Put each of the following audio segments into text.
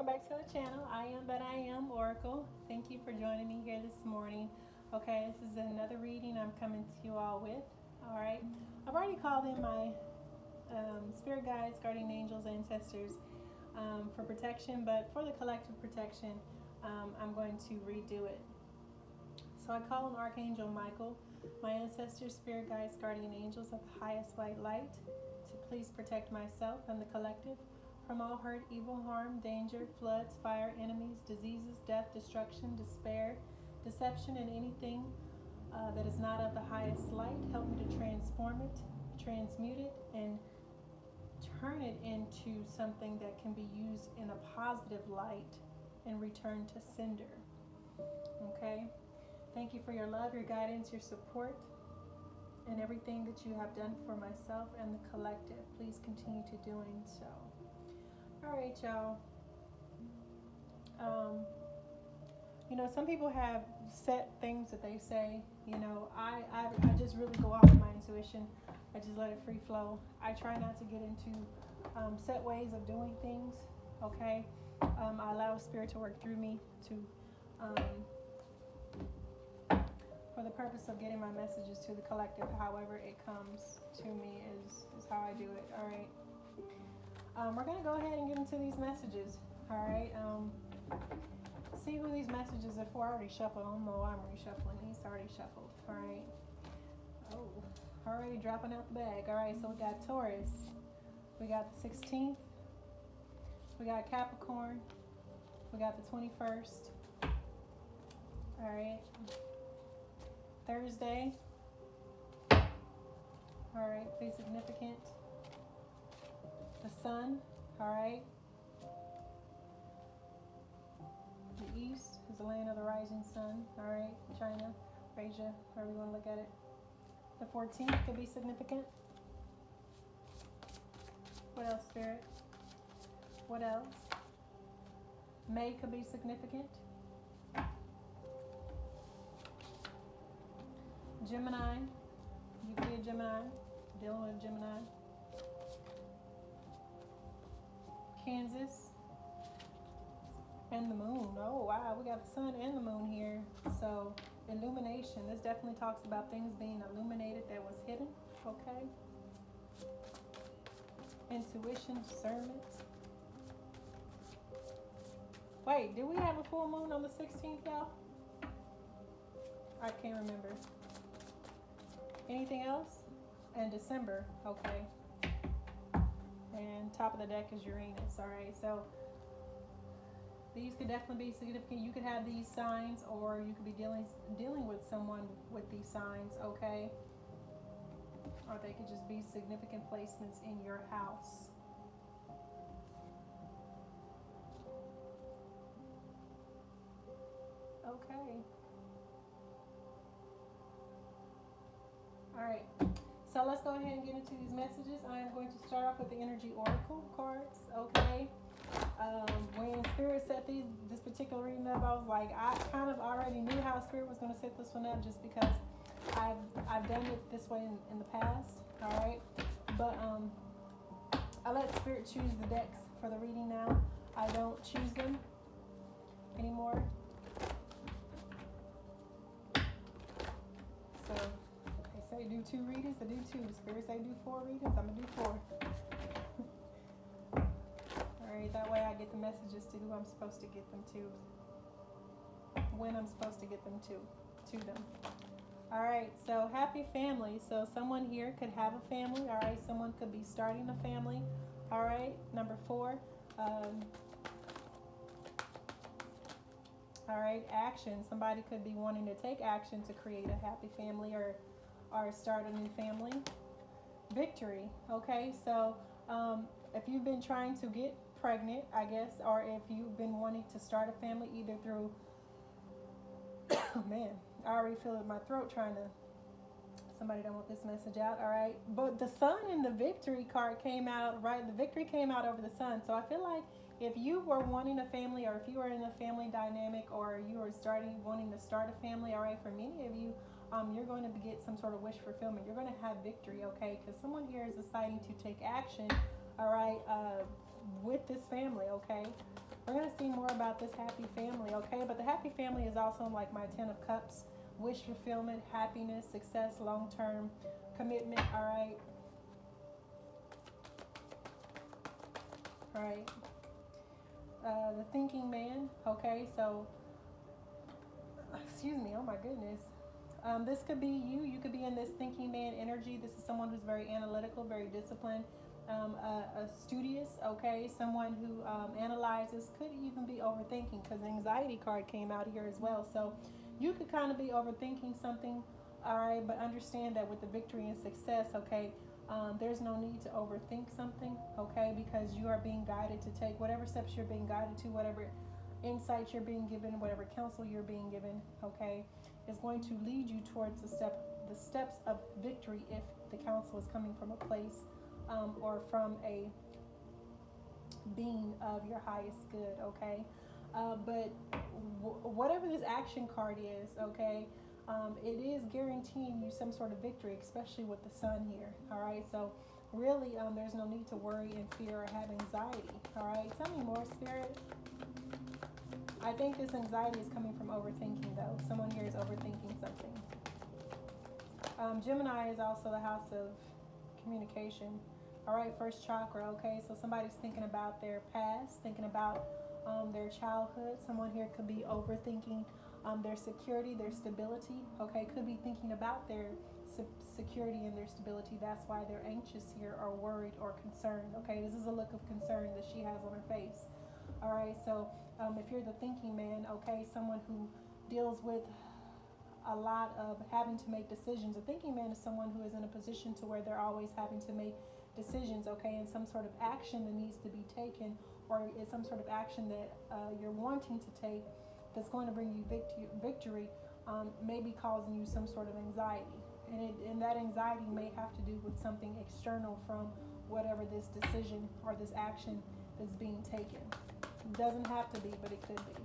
back to the channel. I am that I am Oracle. Thank you for joining me here this morning. Okay, this is another reading I'm coming to you all with. All right, I've already called in my spirit guides, guardian angels, ancestors for protection, but for the collective protection, I'm going to redo it. So I call on Archangel Michael, my ancestors, spirit guides, guardian angels of the highest white light, to please protect myself and the collective from all hurt, evil, harm, danger, floods, fire, enemies, diseases, death, destruction, despair, deception, and anything that is not of the highest light. Help me to transform it, transmute it, and turn it into something that can be used in a positive light and return to sender. Okay? Thank you for your love, your guidance, your support, and everything that you have done for myself and the collective. Please continue to doing so. All right, y'all. Some people have set things that they say. I just really go off of my intuition. I just let it free flow. I try not to get into set ways of doing things. Okay, I allow spirit to work through me to for the purpose of getting my messages to the collective. However it comes to me is how I do it. All right. We're going to go ahead and get into these messages. All right. See who these messages are for. I already shuffled. I don't know why I'm reshuffling these. I already shuffled. All right. Oh, already dropping out the bag. All right. So we got Taurus. We got the 16th. We got Capricorn. We got the 21st. All right. Thursday. All right. Be significant. The sun, all right. The east is the land of the rising sun, all right. China, Asia, however you want to look at it. The 14th could be significant. What else, Spirit? What else? May could be significant. Gemini, you could be a Gemini, dealing with a Gemini. Kansas and the moon. Oh wow, we got the sun and the moon here. So illumination, this definitely talks about things being illuminated that was hidden. Okay, intuition, discernment. Wait, did we have a full moon on the 16th, y'all? I can't remember. Anything else? And December. Okay. And top of the deck is Uranus. All right, so these could definitely be significant. You could have these signs, or you could be dealing with someone with these signs. Okay, or they could just be significant placements in your house. Okay. All right. So let's go ahead and get into these messages. I am going to start off with the energy oracle cards, okay? When Spirit set this particular reading up, I was like, I kind of already knew how Spirit was going to set this one up, just because I've done it this way in the past, all right? But I let Spirit choose the decks for the reading now. I don't choose them anymore. So say do 2 readings, I do 2. Spirit say do 4 readings, I'm gonna do 4. Alright, that way I get the messages to who I'm supposed to get them to, when I'm supposed to get them to them. Alright, so happy family. So someone here could have a family. Alright, someone could be starting a family. Alright, number 4. Alright, action. Somebody could be wanting to take action to create a happy family or start a new family. Victory. Okay, so if you've been trying to get pregnant, I guess, or if you've been wanting to start a family either through oh man, I already feel it in my throat trying to, somebody don't want this message out. All right, but the sun and the victory card came out, right? The victory came out over the sun. So I feel like if you were wanting a family, or if you are in a family dynamic, or you are wanting to start a family, all right, for many of you, you're going to get some sort of wish fulfillment. You're going to have victory, okay? Because someone here is deciding to take action, all right, with with this family, okay? We're going to see more about this happy family, okay? But the happy family is also like my 10 of Cups, wish fulfillment, happiness, success, long-term commitment, all right? All right. The thinking man, okay? So, excuse me, oh my goodness. This could be you. You could be in this thinking man energy. This is someone who's very analytical, very disciplined, studious, okay? Someone who analyzes, could even be overthinking because the anxiety card came out here as well. So you could kind of be overthinking something, all right? But understand that with the victory and success, okay, there's no need to overthink something, okay? Because you are being guided to take whatever steps you're being guided to, whatever insights you're being given, whatever counsel you're being given, okay, is going to lead you towards the steps of victory if the counsel is coming from a place or from a being of your highest good, okay? But whatever this action card is, okay, it is guaranteeing you some sort of victory, especially with the sun here, all right? So really, there's no need to worry and fear or have anxiety, all right? Tell me more, Spirit. I think this anxiety is coming from overthinking, though. Someone here is overthinking something. Gemini is also the house of communication. All right, first chakra, okay? So somebody's thinking about their past, thinking about their childhood. Someone here could be overthinking their security, their stability, okay? Could be thinking about their security and their stability. That's why they're anxious here or worried or concerned, okay? This is a look of concern that she has on her face. All right, so if you're the thinking man, okay, someone who deals with a lot of having to make decisions. A thinking man is someone who is in a position to where they're always having to make decisions, okay, and some sort of action that needs to be taken, or it's some sort of action that you're wanting to take that's going to bring you victory, may be causing you some sort of anxiety. And that anxiety may have to do with something external from whatever this decision or this action is being taken. It doesn't have to be, but it could be.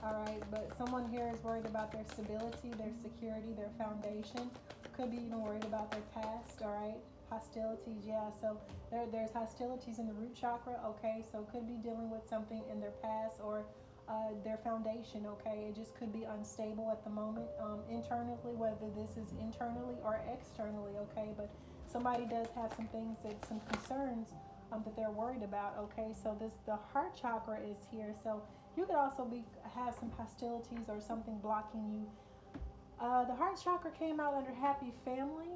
All right, but someone here is worried about their stability, their security, their foundation. Could be even worried about their past, all right? Hostilities, yeah, so there's hostilities in the root chakra, okay? So could be dealing with something in their past or their foundation, okay? It just could be unstable at the moment, internally, whether this is internally or externally, okay? But somebody does have some things, some concerns that they're worried about, okay? So the heart chakra is here, so you could also have some hostilities or something blocking you. The heart chakra came out under happy family,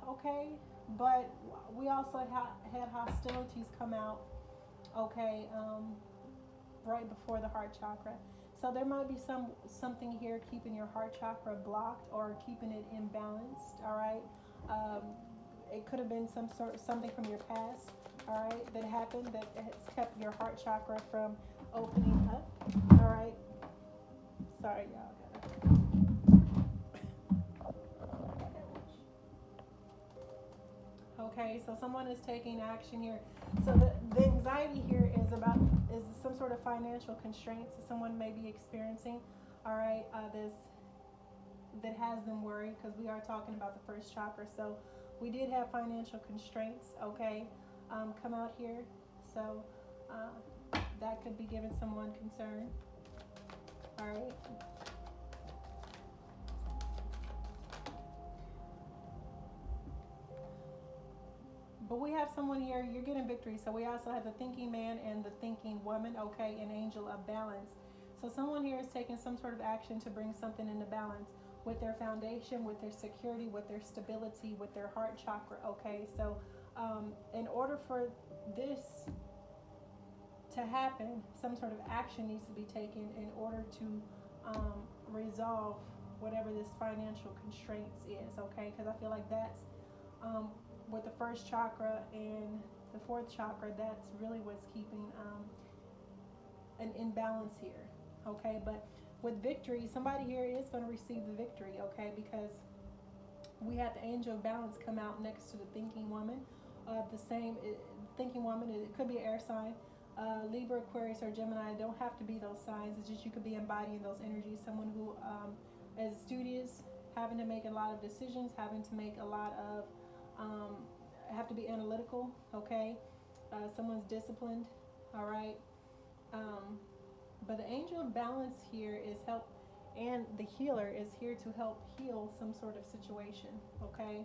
okay? But we also had hostilities come out, okay, right before the heart chakra. So there might be something here keeping your heart chakra blocked or keeping it imbalanced, all right? It could have been something from your past, all right, that happened that has kept your heart chakra from opening up, all right? Sorry, y'all. Okay, so someone is taking action here. So the anxiety here is some sort of financial constraints that someone may be experiencing, all right, that has them worried, because we are talking about the first chakra. So we did have financial constraints, okay, come out here. So that could be giving someone concern, all right. But we have someone here, you're getting victory. So we also have the thinking man and the thinking woman, okay, an angel of balance. So someone here is taking some sort of action to bring something into balance with their foundation, with their security, with their stability, with their heart chakra, okay? So in order for this to happen, some sort of action needs to be taken in order to resolve whatever this financial constraints is, okay? Because I feel like that's with the first chakra and the fourth chakra, that's really what's keeping an imbalance here, okay? But with victory, somebody here is going to receive the victory, okay? Because we had the angel of balance come out next to the thinking woman. Thinking woman, it could be an air sign. Libra, Aquarius, or Gemini, don't have to be those signs. It's just you could be embodying those energies. Someone who is studious, having to make a lot of decisions, having to make a lot of have to be analytical, okay? someone's disciplined, all right? But the angel of balance here is help, and the healer is here to help heal some sort of situation, okay?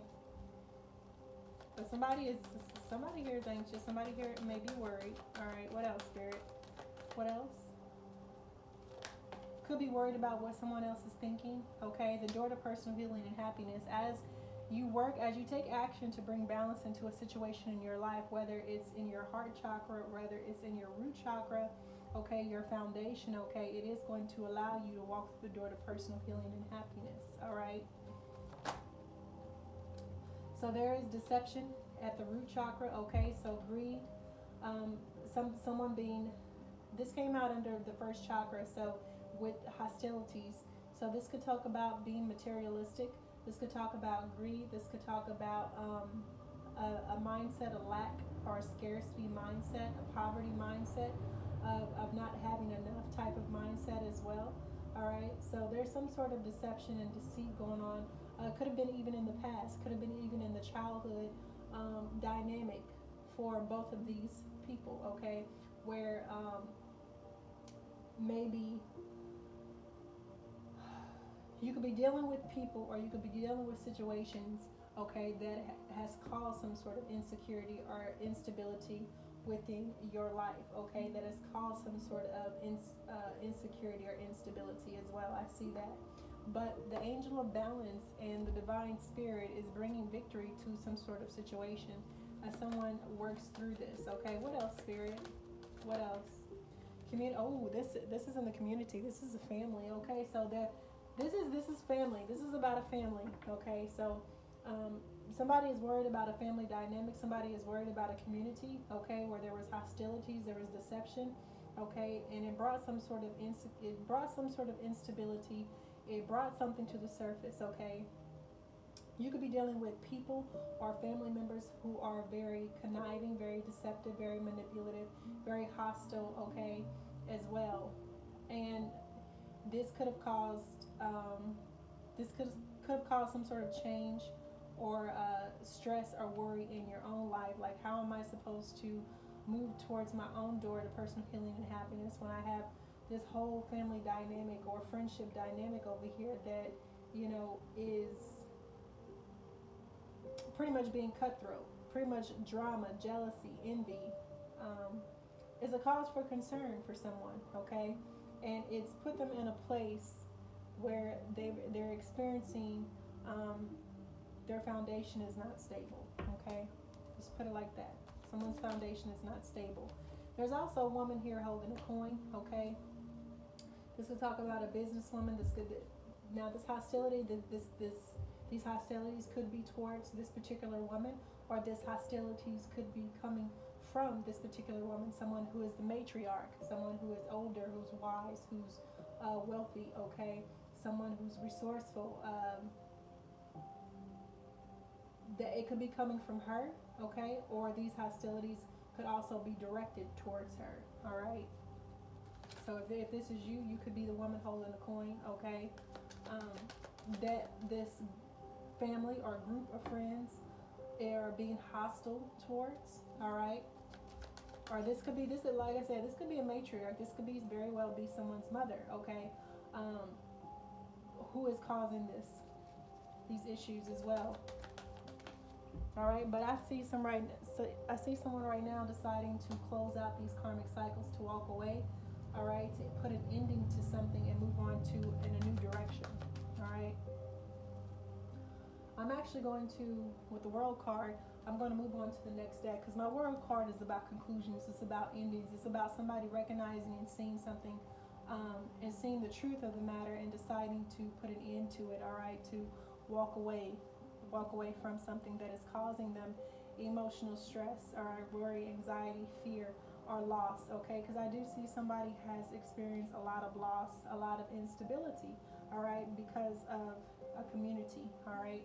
But somebody here is anxious. Somebody here may be worried. All right, what else, Spirit? What else? Could be worried about what someone else is thinking, okay? The door to personal healing and happiness. As you take action to bring balance into a situation in your life, whether it's in your heart chakra, whether it's in your root chakra, okay, your foundation, okay, it is going to allow you to walk through the door to personal healing and happiness, all right? So there is deception at the root chakra, okay? So greed, someone being, this came out under the first chakra, so with hostilities. So this could talk about being materialistic. This could talk about greed. This could talk about a mindset of lack or a scarcity mindset, a poverty mindset, of not having enough type of mindset as well. All right, so there's some sort of deception and deceit going on. Could have been even in the past, could have been even in the childhood dynamic for both of these people, okay, where maybe you could be dealing with people, or you could be dealing with situations, okay, that has caused some sort of insecurity or instability within your life, okay, that has caused some sort of insecurity or instability as well. I see that. But the angel of balance and the divine spirit is bringing victory to some sort of situation as someone works through this, okay? What else, Spirit? What else? Oh, this is in the community. This is a family, okay? So this is family. This is about a family, okay? So somebody is worried about a family dynamic. Somebody is worried about a community, okay, where there was hostilities, there was deception, okay, and it brought some sort of instability. It brought something to the surface, okay? You could be dealing with people or family members who are very conniving, very deceptive, very manipulative, very hostile, okay, as well. And this could have caused some sort of change or stress or worry in your own life. Like, how am I supposed to move towards my own door to personal healing and happiness when I have this whole family dynamic or friendship dynamic over here that, you know, is pretty much being cutthroat, pretty much drama, jealousy, envy, is a cause for concern for someone, okay? And it's put them in a place where they're experiencing their foundation is not stable, okay? Just put it like that. Someone's foundation is not stable. There's also a woman here holding a coin, okay? This could talk about a businesswoman. This hostility, these hostilities could be towards this particular woman, or this hostilities could be coming from this particular woman, someone who is the matriarch, someone who is older, who's wise, who's wealthy, okay? Someone who's resourceful. That it could be coming from her, okay? Or these hostilities could also be directed towards her, all right? So if this is you, you could be the woman holding the coin, okay? That this family or group of friends are being hostile towards, all right? Or this could be, like I said, this could be a matriarch. This could be very well be someone's mother, okay? Who is causing these issues as well. All right, but I see someone right now deciding to close out these karmic cycles, to walk away, all right, to put an ending to something and move on to in a new direction, all right. I'm actually going to, with the world card, I'm going to move on to the next deck, because my world card is about conclusions. It's about endings. It's about somebody recognizing and seeing something, and seeing the truth of the matter and deciding to put an end to it, all right, to walk away from something that is causing them emotional stress or worry, anxiety, fear, or loss, okay? Because I do see somebody has experienced a lot of loss, a lot of instability, all right, because of a community, all right?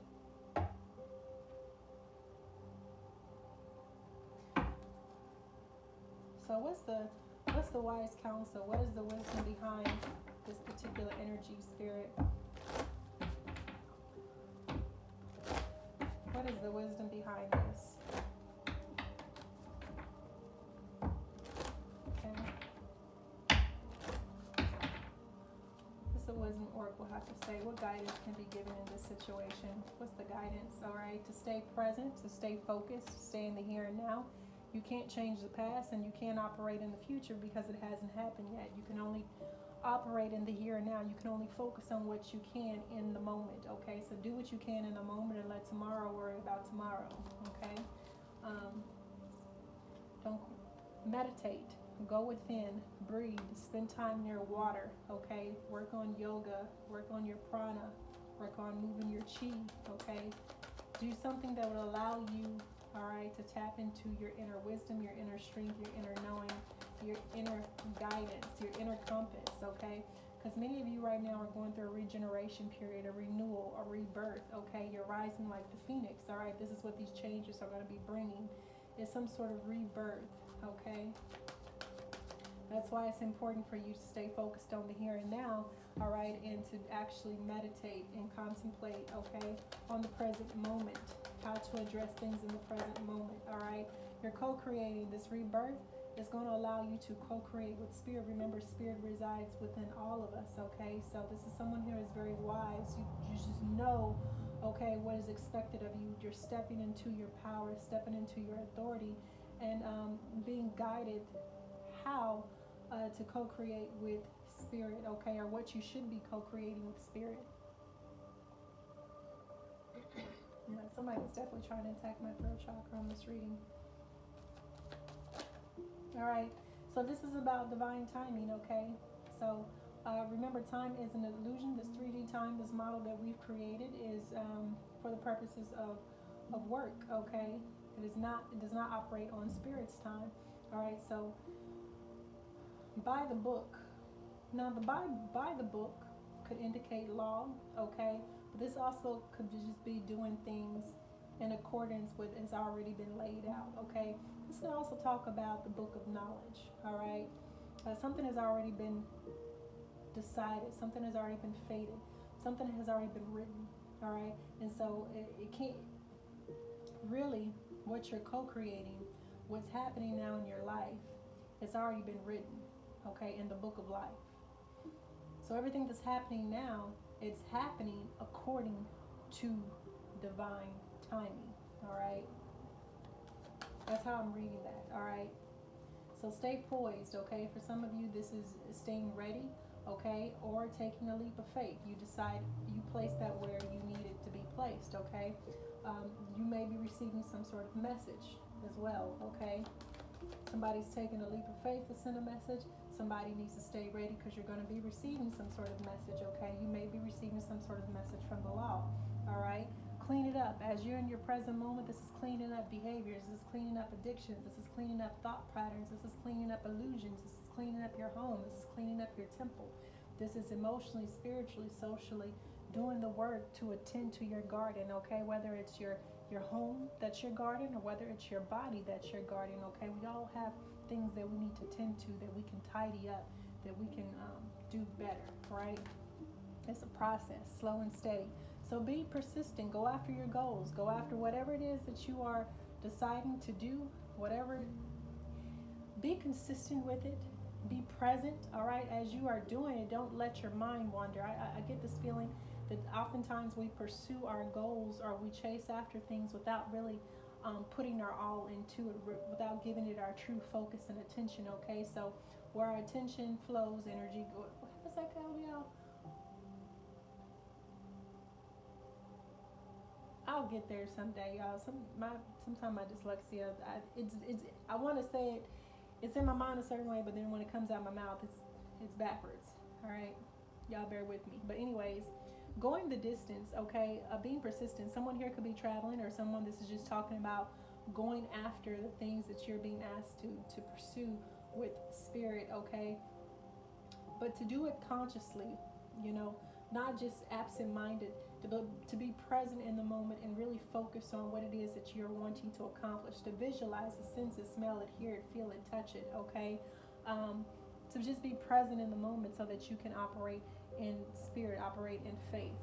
So what's the wise counsel? What is the wisdom behind this particular energy, Spirit? What is the wisdom behind this? wisdom oracle have to say? What guidance can be given in this situation? What's the guidance? All right, to stay present, to stay focused, to stay in the here and now. You can't change the past, and you can't operate in the future because it hasn't happened yet. You can only operate in the here and now. You can only focus on what you can in the moment. Okay, so do what you can in the moment and let tomorrow worry about tomorrow. Okay, don't meditate. Go within, breathe, spend time near water, okay? Work on yoga, work on your prana, work on moving your chi, okay? Do something that will allow you, all right, to tap into your inner wisdom, your inner strength, your inner knowing, your inner guidance, your inner compass, okay? Because many of you right now are going through a regeneration period, a renewal, a rebirth, okay? You're rising like the phoenix, all right? This is what these changes are going to be bringing. It's some sort of rebirth, okay? That's why it's important for you to stay focused on the here and now, all right, and to actually meditate and contemplate, okay, on the present moment, how to address things in the present moment, all right? You're co-creating. This rebirth is going to allow you to co-create with spirit. Remember, spirit resides within all of us, okay? So this is someone here who is very wise. You just know, okay, what is expected of you. You're stepping into your power, stepping into your authority, and being guided how to co-create with spirit, okay, or what you should be co-creating with spirit. Yeah, somebody's definitely trying to attack my throat chakra on this reading. All right, so this is about divine timing, okay? So remember, time is an illusion. This 3D time, this model that we've created is for the purposes of work, okay? It does not operate on spirit's time. All right, so by the book. Now, the by the book could indicate law, okay? But this also could just be doing things in accordance with has already been laid out, okay? This could also talk about the book of knowledge, all right? Something has already been decided. Something has already been fated. Something has already been written, all right? And so it can't really, what you're co-creating, what's happening now in your life, it's already been written, okay, in the book of life. So everything that's happening now, it's happening according to divine timing, all right? That's how I'm reading that, all right? So stay poised, okay? For some of you, this is staying ready, okay? Or taking a leap of faith. You decide, you place that where you need it to be placed, okay? You may be receiving some sort of message as well, okay? Somebody's taking a leap of faith to send a message. Somebody needs to stay ready because you're going to be receiving some sort of message, okay? You may be receiving some sort of message from the law, all right? Clean it up. As you're in your present moment, this is cleaning up behaviors. This is cleaning up addictions. This is cleaning up thought patterns. This is cleaning up illusions. This is cleaning up your home. This is cleaning up your temple. This is emotionally, spiritually, socially doing the work to attend to your garden, okay? Whether it's your home that's your garden or whether it's your body that's your garden, okay? We all have things that we need to tend to, that we can tidy up, that we can do better, right? It's a process, slow and steady. So be persistent. Go after your goals. Go after whatever it is that you are deciding to do, whatever. Be consistent with it. Be present, all right? As you are doing it, don't let your mind wander. I get this feeling that oftentimes we pursue our goals or we chase after things without really putting our all into it, without giving it our true focus and attention, okay? So where our attention flows, energy goes. What's that called, y'all? I'll get there someday, y'all. Sometimes my dyslexia, I want to say it, it's in my mind a certain way, but then when it comes out my mouth, it's backwards, all right? Y'all bear with me. But anyways, going the distance, okay, being persistent. Someone here could be traveling, or someone, this is just talking about going after the things that you're being asked to pursue with spirit, okay? But to do it consciously, you know, not just absent-minded, but to be present in the moment and really focus on what it is that you're wanting to accomplish, to visualize it, sense it, smell it, hear it, feel it, touch it, okay? To just be present in the moment so that you can operate in spirit, operate in faith.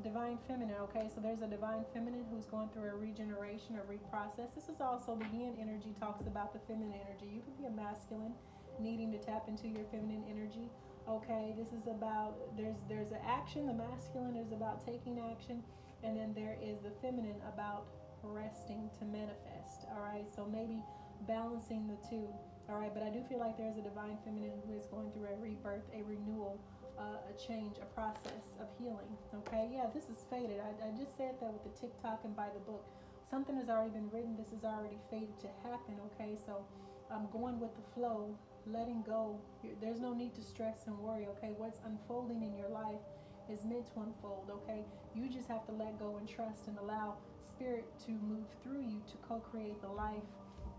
Divine feminine, okay? So there's a divine feminine who's going through a regeneration, a reprocess. This is also the yin energy, talks about the feminine energy. You could be a masculine needing to tap into your feminine energy. Okay, this is about, there's an action. The masculine is about taking action, and then there is the feminine about resting to manifest. All right, so maybe balancing the two. All right, but I do feel like there's a divine feminine who is going through a rebirth, a renewal, a change, a process of healing. Okay, yeah, this is fated. I just said that with the TikTok and by the book. Something has already been written. This is already fated to happen. Okay, so I'm going with the flow, letting go. There's no need to stress and worry. Okay, what's unfolding in your life is meant to unfold. Okay, you just have to let go and trust and allow spirit to move through you to co-create the life,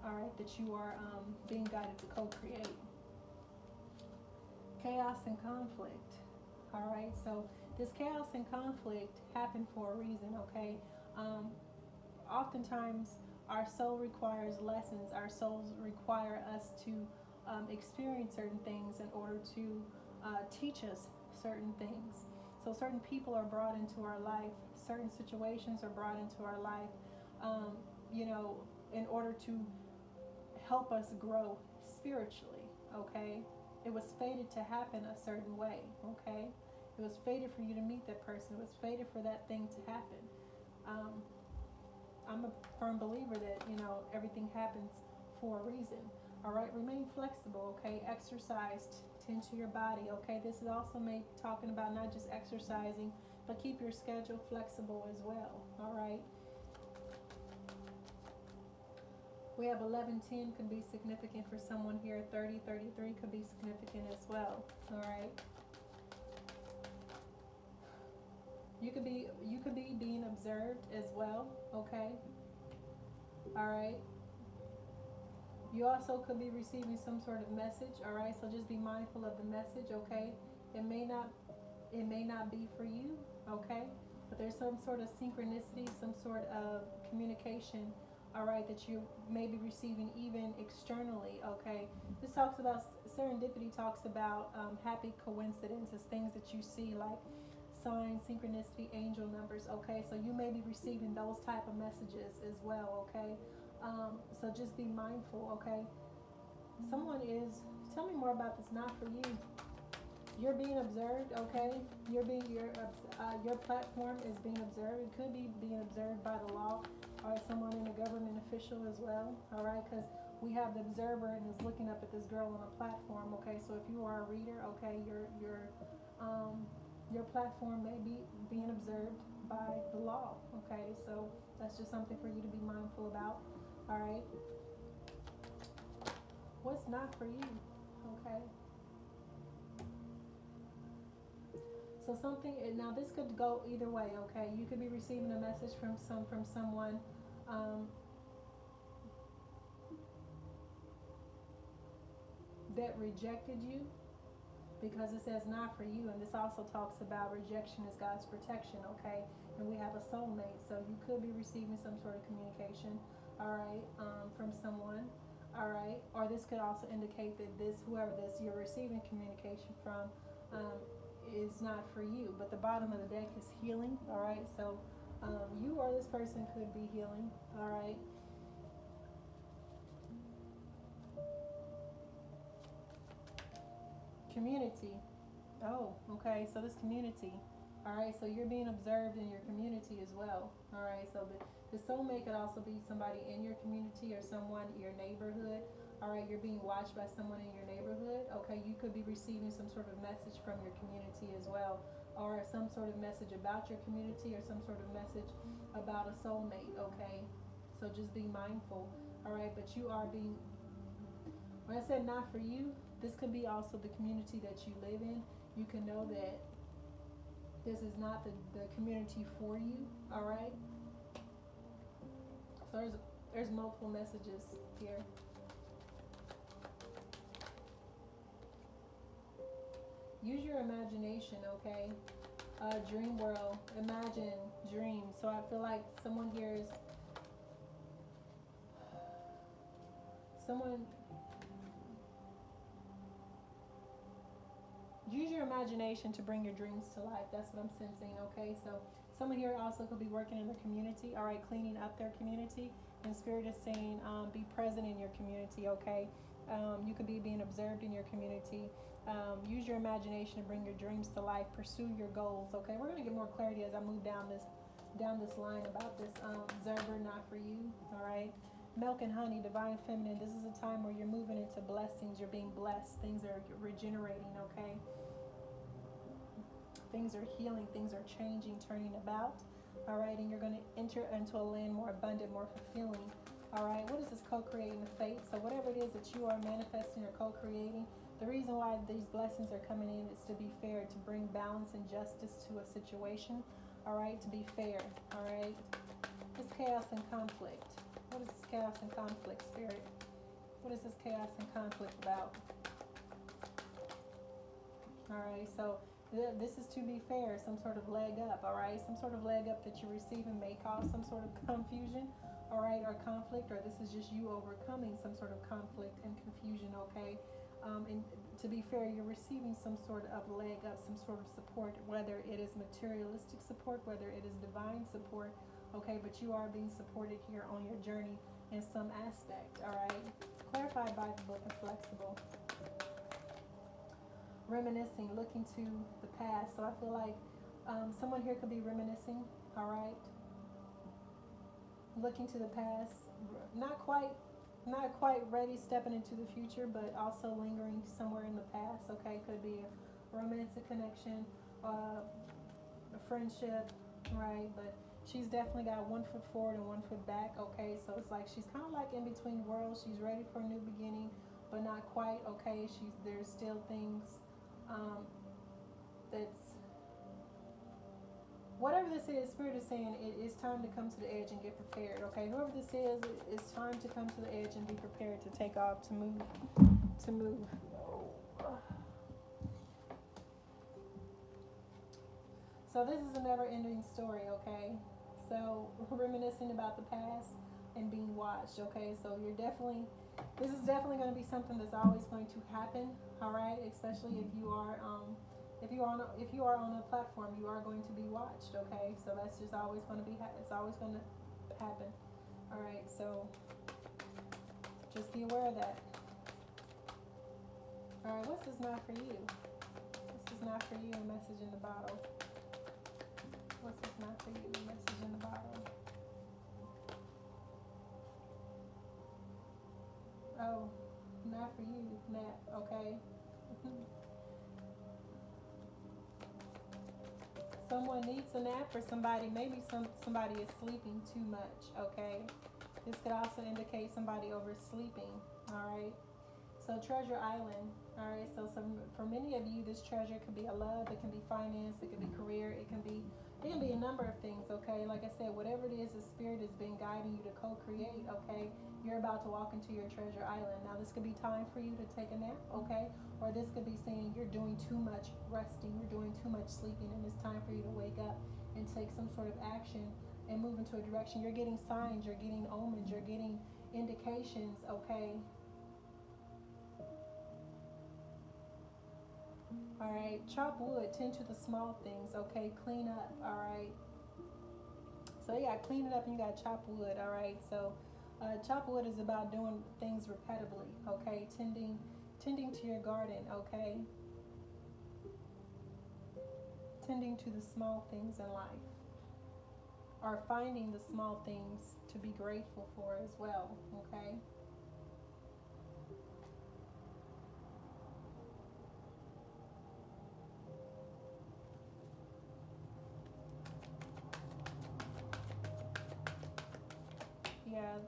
all right, that you are being guided to co-create. Chaos and conflict. All right, so this chaos and conflict happened for a reason. Okay, oftentimes our soul requires lessons. Our souls require us to experience certain things in order to teach us certain things. So certain people are brought into our life, certain situations are brought into our life, in order to help us grow spiritually. Okay, it was fated to happen a certain way. Okay, it was fated for you to meet that person. It was fated for that thing to happen. I'm a firm believer that everything happens for a reason. All right, remain flexible. Okay, exercise, tend to your body. Okay, this is also talking about not just exercising, but keep your schedule flexible as well. All right. We have 11:10 could be significant for someone here. 30:33 could be significant as well. All right. You could be being observed as well. Okay. All right. You also could be receiving some sort of message. All right. So just be mindful of the message. Okay. It may not be for you. Okay. But there's some sort of synchronicity, some sort of communication. All right, that you may be receiving even externally. Okay, this talks about serendipity. Talks about happy coincidences, things that you see like signs, synchronicity, angel numbers. Okay, so you may be receiving those type of messages as well. Okay, so just be mindful. Okay, someone is. Tell me more about this. Not for you. You're being observed. Okay, your platform is being observed. It could be being observed by the law. Or someone in a government official as well, all right, because we have the observer and is looking up at this girl on a platform. Okay, so if you are a reader, okay, your platform may be being observed by the law. Okay, so that's just something for you to be mindful about. All right, what's not for you? Okay, so something now this could go either way. Okay, you could be receiving a message from someone. That rejected you because it says not for you, and this also talks about rejection as God's protection. Okay, and we have a soulmate, so you could be receiving some sort of communication, all right, from someone, all right, or this could also indicate that whoever you're receiving communication from is not for you. But the bottom of the deck is healing. All right, so you or this person could be healing. All right. Community. Oh, okay. So this community. All right. So you're being observed in your community as well. All right. So the soulmate could also be somebody in your community or someone in your neighborhood. All right. You're being watched by someone in your neighborhood. Okay. You could be receiving some sort of message from your community as well, or some sort of message about your community, or some sort of message about a soulmate. Okay. So just be mindful. All right. But you are being. When I said not for you, this could be also the community that you live in. You can know that this is not the community for you. All right. So there's multiple messages here. Use your imagination, okay? Dream world. Imagine, dream. So I feel like someone here is use your imagination to bring your dreams to life. That's what I'm sensing, okay? So someone here also could be working in the community, all right, cleaning up their community. And Spirit is saying be present in your community, okay? You could be being observed in your community. Use your imagination to bring your dreams to life. Pursue your goals. Okay, we're gonna get more clarity as I move down this line about this observer, not for you. All right. Milk and honey, divine feminine. This is a time where you're moving into blessings. You're being blessed. Things are regenerating. Okay. Things are healing. Things are changing, turning about. All right, and you're going to enter into a land more abundant, more fulfilling. All right, what is this co-creating the fate? So whatever it is that you are manifesting or co-creating, the reason why these blessings are coming in is to be fair, to bring balance and justice to a situation. All right, to be fair. All right, this chaos and conflict. What is this chaos and conflict, Spirit? What is this chaos and conflict about? All right, so this is to be fair, some sort of leg up, all right? Some sort of leg up that you're receiving may cause some sort of confusion, all right, or conflict, or this is just you overcoming some sort of conflict and confusion, okay? And to be fair, you're receiving some sort of leg up, some sort of support, whether it is materialistic support, whether it is divine support, okay? But you are being supported here on your journey in some aspect, all right? Clarified by the book of Flexible. Reminiscing, looking to the past. So I feel like someone here could be reminiscing, all right? Looking to the past, not quite ready, stepping into the future, but also lingering somewhere in the past, okay? Could be a romantic connection, a friendship, right? But she's definitely got 1 foot forward and 1 foot back, okay? So it's like she's kind of like in between worlds. She's ready for a new beginning, but not quite, okay? There's still things that's, whatever this is, Spirit is saying it's time to come to the edge and get prepared, okay? Whoever this is, it's time to come to the edge and be prepared to take off, to move. So this is a never-ending story, okay? So reminiscing about the past and being watched, okay? So this is definitely going to be something that's always going to happen, all right? Especially if you are on a platform, you are going to be watched, okay? So that's just always going to be it's always going to happen, all right? So just be aware of that. All right, what's this not for you? This is not for you. A message in the bottle. What's this not for you? A message in the bottle. Oh, not for you, Nat, okay? Someone needs a nap, or maybe somebody is sleeping too much, okay? This could also indicate somebody oversleeping, all right? So Treasure Island, all right? So for many of you, this treasure could be a love, it can be finance, it can be career, it can be a number of things, okay? Like I said, whatever it is, the Spirit has been guiding you to co-create, okay? You're about to walk into your treasure island. Now, this could be time for you to take a nap, okay? Or this could be saying you're doing too much resting, you're doing too much sleeping, and it's time for you to wake up and take some sort of action and move into a direction. You're getting signs, you're getting omens, you're getting indications, okay? All right, chop wood, tend to the small things, okay? Clean up, all right? So you got clean it up and you got chop wood, all right? So chop wood is about doing things repetitively, okay? Tending to your garden, okay? Tending to the small things in life, or finding the small things to be grateful for as well, okay? Yeah.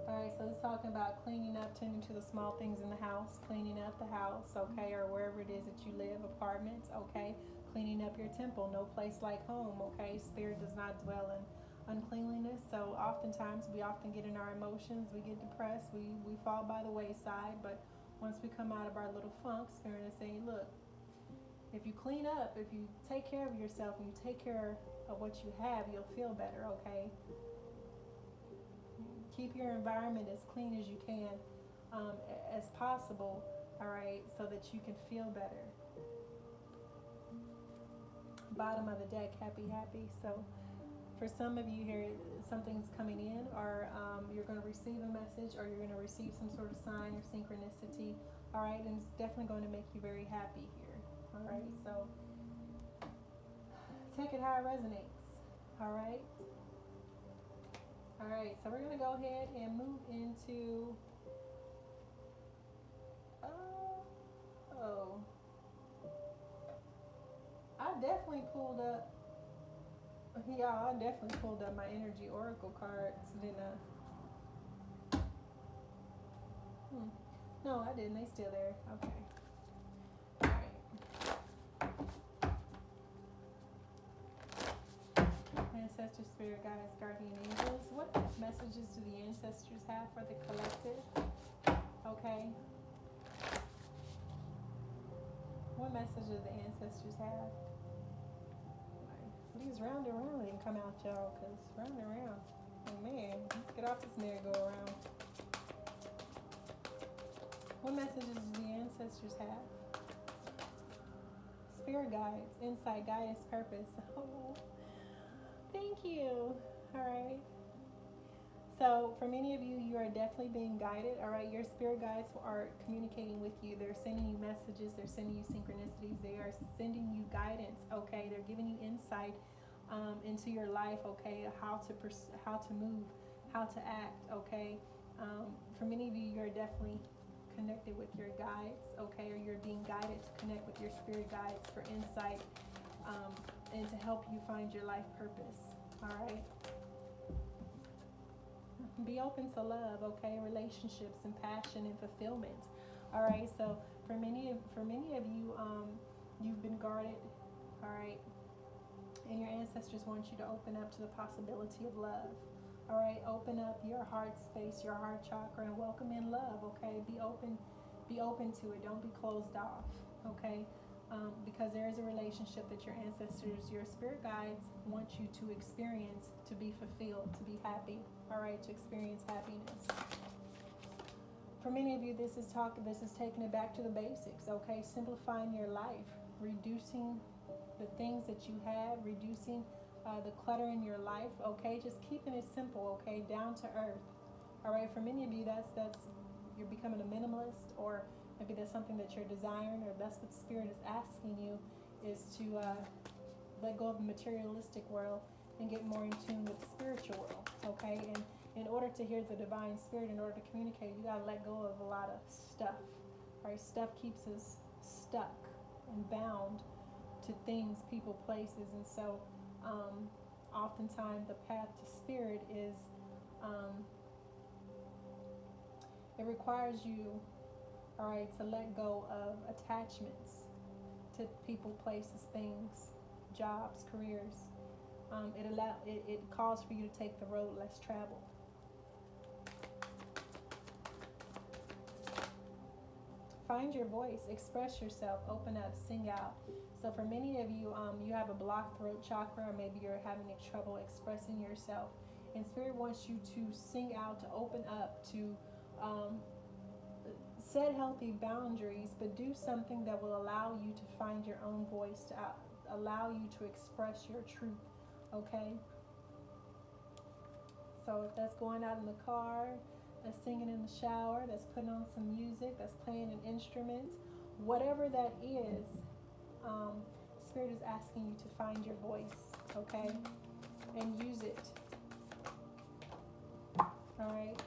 Alright, so it's talking about cleaning up, tending to the small things in the house, cleaning up the house, okay, or wherever it is that you live, apartments, okay, cleaning up your temple, no place like home, okay, Spirit does not dwell in uncleanliness. So oftentimes we often get in our emotions, we get depressed, we fall by the wayside, but once we come out of our little funk, Spirit is saying, look, if you clean up, if you take care of yourself and you take care of what you have, you'll feel better, okay? Keep your environment as clean as you can, as possible, all right, so that you can feel better. Bottom of the deck, happy. So for some of you here, something's coming in, or you're going to receive a message, or you're going to receive some sort of sign or synchronicity. All right, and it's definitely going to make you very happy here. All right, so take it how it resonates. All right. All right, so we're going to go ahead and move into I definitely pulled up, yeah, I definitely pulled up my energy oracle cards, didn't I? No, I didn't. They still there. Okay. All right. Ancestors, spirit guides, guardian angels. What messages do the ancestors have for the collective? Okay. What message do the ancestors have? These round and round didn't come out, y'all, because round and round. Oh, man, get off this merry-go-round. What messages do the ancestors have? Spirit guides, insight, guidance, purpose. Oh, thank you. All right. So for many of you, you are definitely being guided. All right. Your spirit guides are communicating with you. They're sending you messages. They're sending you synchronicities. They are sending you guidance. Okay. They're giving you insight into your life. Okay. How to move, how to act. Okay. For many of you, you're definitely connected with your guides. Okay. Or you're being guided to connect with your spirit guides for insight and to help you find your life purpose. All right. Be open to love, okay, relationships and passion and fulfillment. All right. So for many of you, you've been guarded. All right. And your ancestors want you to open up to the possibility of love. All right. Open up your heart space, your heart chakra, and welcome in love. Okay. Be open to it. Don't be closed off. Okay. Because there is a relationship that your ancestors, your spirit guides want you to experience, to be fulfilled, to be happy. All right, to experience happiness. For many of you, this is taking it back to the basics. Okay, simplifying your life, reducing the things that you have, reducing the clutter in your life. Okay, just keeping it simple. Okay, down to earth. All right, for many of you, that's you're becoming a minimalist, or maybe that's something that you're desiring, or that's what Spirit is asking you, is to let go of the materialistic world and get more in tune with the spiritual world, okay? And in order to hear the divine spirit, in order to communicate, you got to let go of a lot of stuff, right? Stuff keeps us stuck and bound to things, people, places. And so oftentimes the path to spirit is, it requires you, all right, to let go of attachments to people, places, things, jobs, careers. It calls for you to take the road less traveled. Find your voice, express yourself, open up, sing out. So for many of you, you have a blocked throat chakra, or maybe you're having trouble expressing yourself. And Spirit wants you to sing out, to open up, to set healthy boundaries, but do something that will allow you to find your own voice, to allow you to express your truth, okay? So if that's going out in the car, that's singing in the shower, that's putting on some music, that's playing an instrument, whatever that is, Spirit is asking you to find your voice, okay? And use it. All right?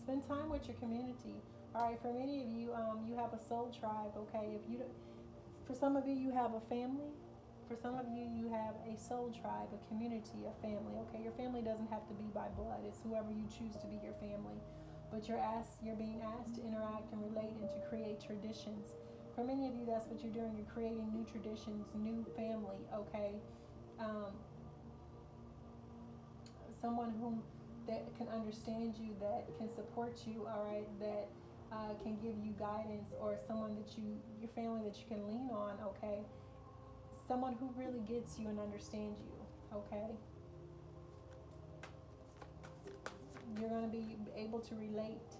Spend time with your community. All right, for many of you, you have a soul tribe, okay? For some of you, you have a family. For some of you, you have a soul tribe, a community, a family, okay? Your family doesn't have to be by blood. It's whoever you choose to be your family. But you're being asked to interact and relate and to create traditions. For many of you, that's what you're doing. You're creating new traditions, new family, okay? Someone that can understand you, that can support you, all right, that can give you guidance, or someone that your family that you can lean on, okay? Someone who really gets you and understands you, okay? You're going to be able to relate,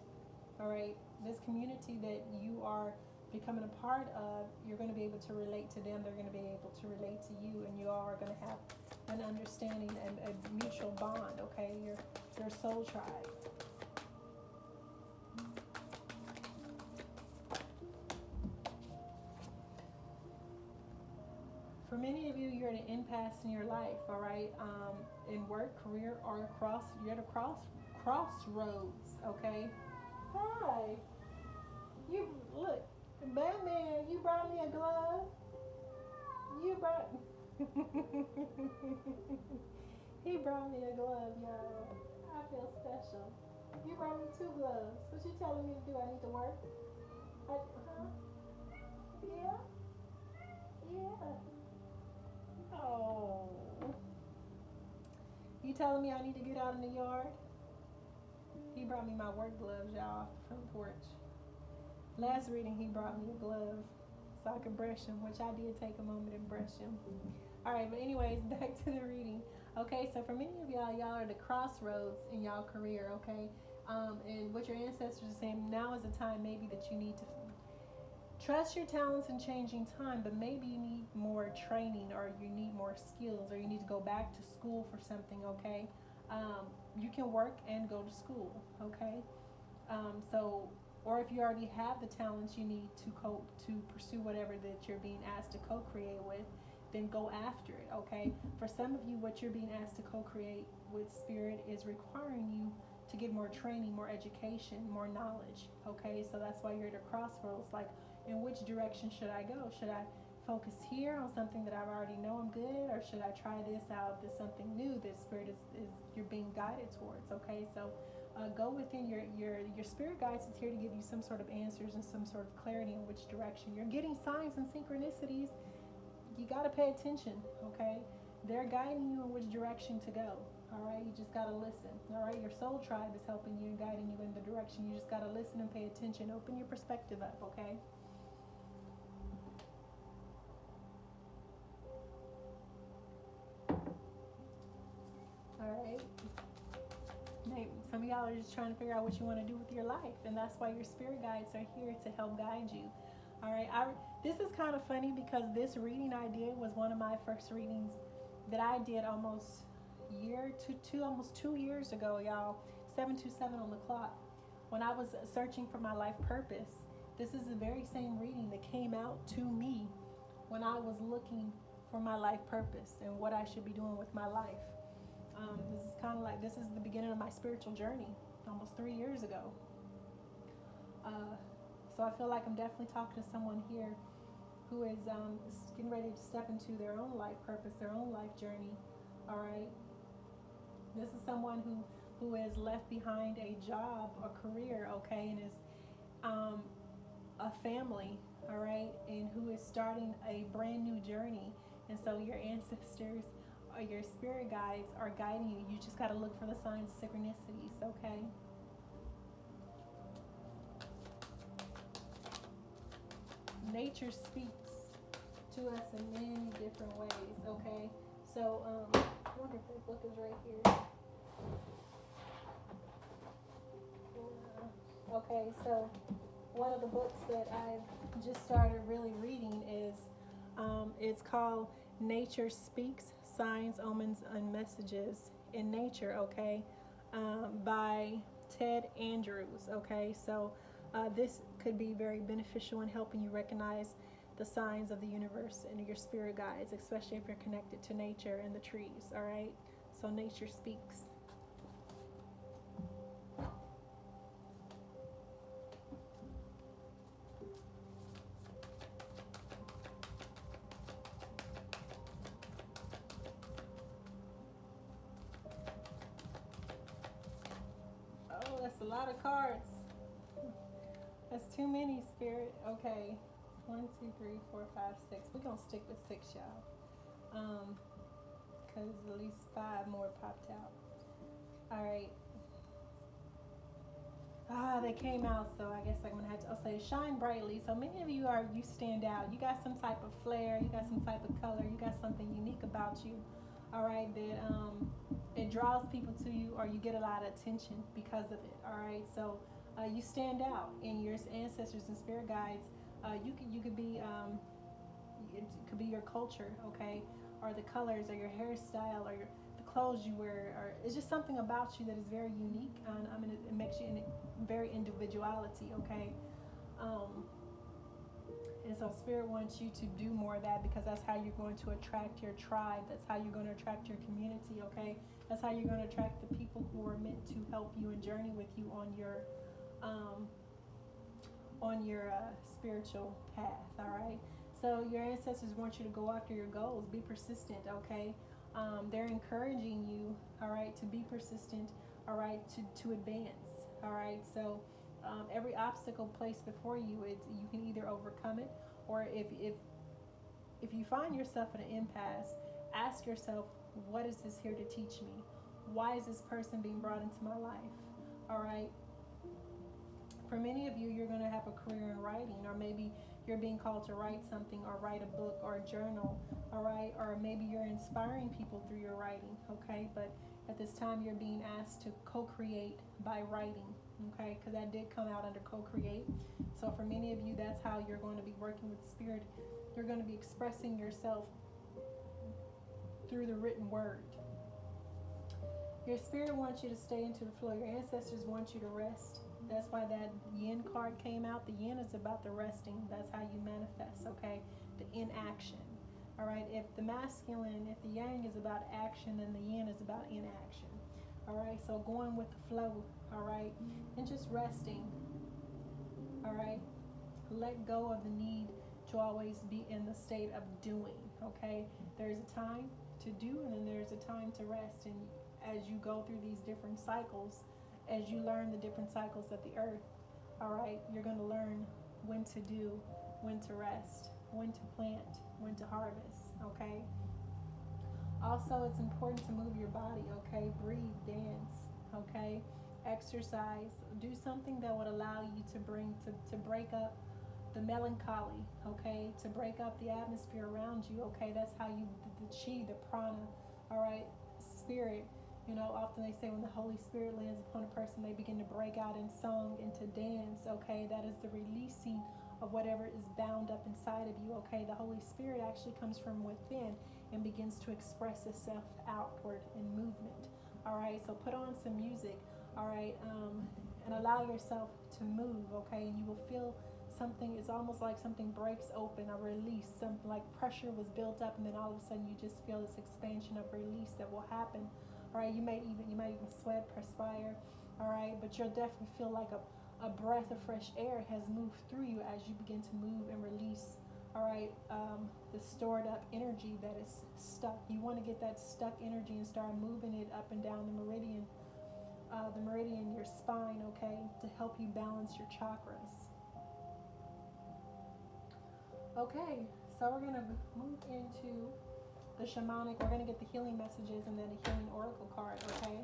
all right? This community that you are becoming a part of, you're going to be able to relate to them. They're going to be able to relate to you, and you all are going to have an understanding and a mutual bond, okay? Your soul tribe. you're at an impasse in your life, all right? In work, career, or you're at a crossroads, okay? Hi. You look, Batman, you brought me a glove. You brought He brought me a glove, y'all. I feel special. You brought me 2 gloves. What you telling me to do? I need to work? Huh? Yeah? Yeah. Oh. You telling me I need to get out in the yard? He brought me my work gloves, y'all, off the front porch. Last reading, he brought me a glove so I could brush him, which I did take a moment and brush him. All right, but anyways, back to the reading. Okay, so for many of y'all are at the crossroads in y'all career, okay? And what your ancestors are saying, now is the time maybe that you need to trust your talents in changing time, but maybe you need more training, or you need more skills, or you need to go back to school for something, okay? You can work and go to school, okay? Or if you already have the talents you need to pursue whatever that you're being asked to co-create with, then go after it, okay? For some of you, what you're being asked to co-create with Spirit is requiring you to get more training, more education, more knowledge, okay? So that's why you're at a crossroads, like, in which direction should I go? Should I focus here on something that I already know I'm good at, or should I try this out, this something new that Spirit is you're being guided towards, okay? So go within your spirit guides is here to give you some sort of answers and some sort of clarity in which direction. You're getting signs and synchronicities. You got to pay attention, okay? They're guiding you in which direction to go, all right? You just got to listen, all right? Your soul tribe is helping you and guiding you in the direction. You just got to listen and pay attention. Open your perspective up, okay? All right. Some of y'all are just trying to figure out what you want to do with your life, and that's why your spirit guides are here to help guide you. All right. This is kind of funny because this reading I did was one of my first readings that I did almost almost 2 years ago, y'all. 727 on the clock. When I was searching for my life purpose, this is the very same reading that came out to me when I was looking for my life purpose and what I should be doing with my life. This is kind of like, this is the beginning of my spiritual journey, almost 3 years ago. So I feel like I'm definitely talking to someone here who is getting ready to step into their own life purpose, their own life journey. All right. This is someone who has left behind a job, a career, okay, and is a family, all right, and who is starting a brand new journey. And so your ancestors, your spirit guides are guiding you. You just got to look for the signs, synchronicities, okay? Nature speaks to us in many different ways, okay? So, I wonder if this book is right here. Okay, so one of the books that I've just started really reading is, it's called Nature Speaks, Signs, Omens, and Messages in Nature, okay, by Ted Andrews, okay? So this could be very beneficial in helping you recognize the signs of the universe and your spirit guides, especially if you're connected to nature and the trees, all right? So Nature Speaks. Oh, that's a lot of cards. That's too many, Spirit. Okay. 1, 2, 3, 4, 5, 6. We're going to stick with 6, y'all. Because at least 5 more popped out. All right. They came out, so I guess I'm going to have to, I'll say shine brightly. So many of you stand out. You got some type of flair. You got some type of color. You got something unique about you. All right, that it draws people to you, or you get a lot of attention because of it. All right, so you stand out, and your ancestors and spirit guides, you could be it could be your culture, okay, or the colors, or your hairstyle, or the clothes you wear, or it's just something about you that is very unique, and it makes you in very individuality, okay. And so Spirit wants you to do more of that, because that's how you're going to attract your tribe. That's how you're going to attract your community, okay? That's how you're going to attract the people who are meant to help you and journey with you on your spiritual path, all right? So your ancestors want you to go after your goals. Be persistent, okay? They're encouraging you, all right, to be persistent, all right, to advance, all right? So every obstacle placed before you, you can either overcome it, or if you find yourself in an impasse, ask yourself, what is this here to teach me? Why is this person being brought into my life? All right. For many of you, you're going to have a career in writing, or maybe you're being called to write something, or write a book, or a journal, all right? Or maybe you're inspiring people through your writing, okay? But at this time, you're being asked to co-create by writing, okay? Because that did come out under co-create. So for many of you, that's how you're going to be working with Spirit. You're going to be expressing yourself through the written word. Your Spirit wants you to stay into the flow. Your ancestors want you to rest. That's why that yin card came out. The yin is about the resting. That's how you manifest, okay? The inaction. All right? If the masculine, if the yang is about action, then the yin is about inaction. All right? So going with the flow, all right? And just resting. All right? Let go of the need to always be in the state of doing, okay? There's a time to do, and then there's a time to rest. And as you go through these different cycles, as you learn the different cycles of the earth, all right, you're going to learn when to do, when to rest, when to plant, when to harvest, okay? Also, it's important to move your body, okay? Breathe, dance, okay? Exercise. Do something that would allow you to break up the melancholy, okay? To break up the atmosphere around you, okay? That's how you, the chi, the prana, all right? Spirit. You know, often they say when the Holy Spirit lands upon a person, they begin to break out in song and to dance, okay? That is the releasing of whatever is bound up inside of you, okay? The Holy Spirit actually comes from within and begins to express itself outward in movement, all right? So put on some music, all right, and allow yourself to move, okay? And you will feel something. It's almost like something breaks open, a release, something like pressure was built up, and then all of a sudden you just feel this expansion of release that will happen. All right, you might even sweat, perspire, all right, but you'll definitely feel like a breath of fresh air has moved through you as you begin to move and release, all right, the stored up energy that is stuck. You want to get that stuck energy and start moving it up and down the meridian, your spine, okay, to help you balance your chakras. Okay, so we're going to move into the shamanic. We're going to get the healing messages and then a healing oracle card, okay?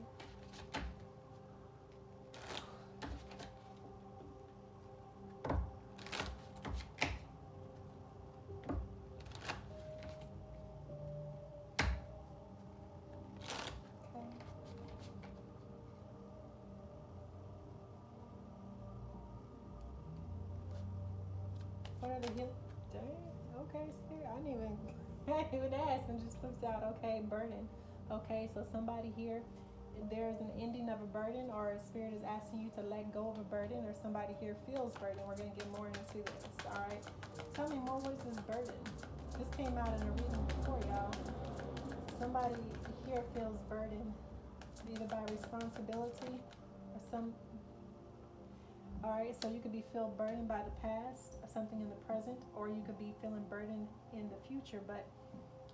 What are the healing? Okay, Spirit. I didn't even ask, and just flips out. Okay, burden. Okay, so somebody here, there's an ending of a burden, or a Spirit is asking you to let go of a burden, or somebody here feels burden. We're going to get more into this, all right? Tell me more, what is this burden? This came out in a reading before, y'all. Somebody here feels burden, either by responsibility or some... All right, so you could be feel burdened by the past, something in the present, or you could be feeling burdened in the future, but